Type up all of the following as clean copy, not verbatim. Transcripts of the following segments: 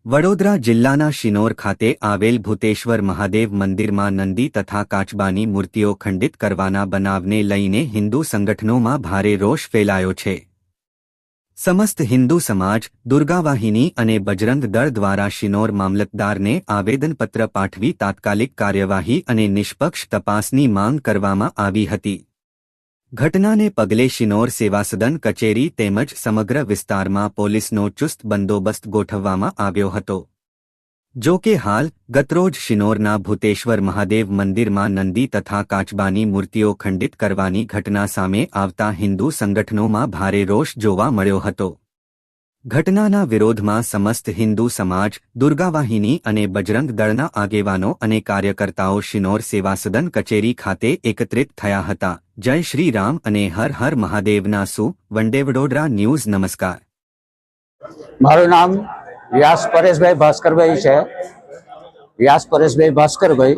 વડોદરા જિલ્લાના શિનોર ખાતે આવેલ ભૂતેશ્વર મહાદેવ મંદિરમાં નંદી તથા કાચબાની મૂર્તિઓ ખંડિત કરવાના બનાવને લઈને હિન્દુ સંગઠનોમાં ભારે રોષ ફેલાયો છે। સમસ્ત હિન્દુ સમાજ, દુર્ગાવાહિની અને બજરંગ દળ દ્વારા શિનોર મામલતદારને આવેદનપત્ર પાઠવી તાત્કાલિક કાર્યવાહી અને નિષ્પક્ષ તપાસની માંગ કરવામાં આવી હતી। ઘટનાને પગલે શિનોર સેવાસદન કચેરી તેમજ સમગ્ર વિસ્તારમાં પોલીસનો ચુસ્ત બંદોબસ્ત ગોઠવવામાં આવ્યો હતો। જો કે હાલ ગતરોજ શિનોરના ભૂતેશ્વર મહાદેવ મંદિરમાં નંદી તથા કાચબાની મૂર્તિઓ ખંડિત કરવાની ઘટના સામે આવતા હિન્દુ સંગઠનોમાં ભારે રોષ જોવા મળ્યો હતો। ઘટનાના વિરોધમાં સમસ્ત હિન્દુ સમાજ, દુર્ગાવાહિની અને બજરંગ દળના આગેવાનો અને કાર્યકર્તાઓ શિનોર સેવાસદન કચેરી ખાતે એકત્રિત થયા હતા। જય શ્રી રામ અને હર હર મહાદેવના સુ વંડે વડોદરા ન્યૂઝ નમસ્કાર। મારું નામ વ્યાસ પરેશભાઈ ભાસ્કરભાઈ છે। વ્યાસ પરેશભાઈ ભાસ્કરભાઈ,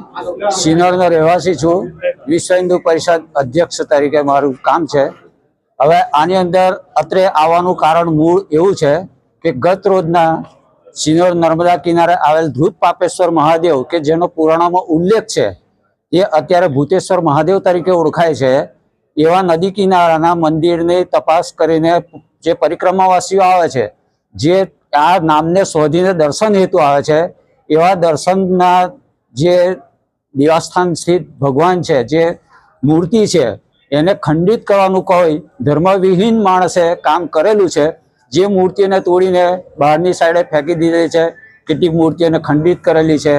શિનોરનો રહેવાસી છું। વિશ્વ હિન્દુ પરિષદ અધ્યક્ષ તરીકે મારું કામ છે। હવે આની અંદર અત્રે આવવાનું કારણ મૂળ એવું છે કે ગત રોજના શિનોર નર્મદા કિનારે આવેલ ધ્રુત પાપેશ્વર મહાદેવ કે જેનો પુરાણોમાં ઉલ્લેખ છે એ અત્યારે ભૂતેશ્વર મહાદેવ તરીકે ઓળખાય છે। એવા નદી કિનારાના મંદિરની તપાસ કરીને જે પરિક્રમાવાસીઓ આવે છે, જે આ નામને શોધીને દર્શન હેતુ આવે છે, એવા દર્શનના જે દેવસ્થાન સ્થિત ભગવાન છે, જે મૂર્તિ છે, એને ખંડિત કરવાનું કોઈ ધર્મવિહીન માણસે કામ કરેલું છે। જે મૂર્તિને તોડીને બહારની સાઈડે ફેંકી દીધી છે, કેટલીક મૂર્તિઓને ખંડિત કરેલી છે,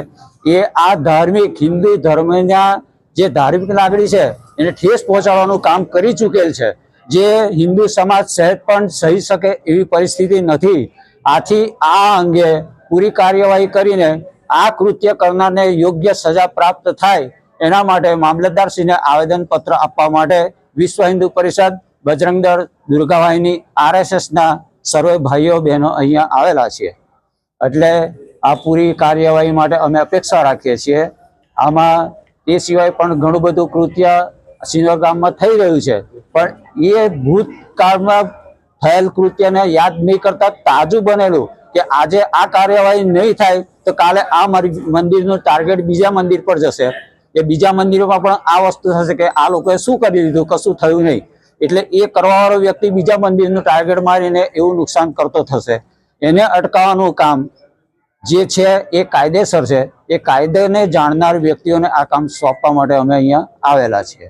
એ આ ધાર્મિક હિન્દુ ધર્મના જે ધાર્મિક લાગણી છે એને ઠેસ પહોંચાડવાનું કામ કરી ચૂકેલ છે, જે હિન્દુ સમાજ સહેજ પણ સહી શકે એવી પરિસ્થિતિ નથી। આથી આ અંગે પૂરી કાર્યવાહી કરીને આ કૃત્ય કરનારને યોગ્ય સજા પ્રાપ્ત થાય એના માટે મામલતદારશ્રીને આવેદનપત્ર આપવા માટે વિશ્વ હિન્દુ પરિષદ, બજરંગ દળ, દુર્ગાવાહિની, RSSના સર્વે ભાઈઓ બહેનો અહીંયા આવેલા છીએ। એટલે આ પૂરી કાર્યવાહી માટે અમે અપેક્ષા રાખીએ છીએ। આમાં એ સિવાય પણ ઘણું બધું કૃત્ય શિનોર ગામમાં થઈ રહ્યું છે, પણ એ ભૂતકાળમાં થયેલ કૃત્યને યાદ નહીં કરતા તાજું બનેલું કે આજે આ કાર્યવાહી નહીં થાય તો કાલે આ મંદિરનું ટાર્ગેટ બીજા મંદિર પર જશે। એ બીજા મંદિરોમાં પણ આ વસ્તુ થશે કે આ લોકોએ શું કરી દીધું, કશું થયું નહીં, એટલે એ કરવાવાળો વ્યક્તિ બીજા મંદિરનું ટાર્ગેટ મારીને એવું નુકસાન કરતો થશે। એને અટકાવવાનું કામ જે છે એ કાયદેસર છે। એ કાયદાને જાણનાર વ્યક્તિઓને આ કામ સોંપવા માટે અમે અહીંયા આવેલા છીએ।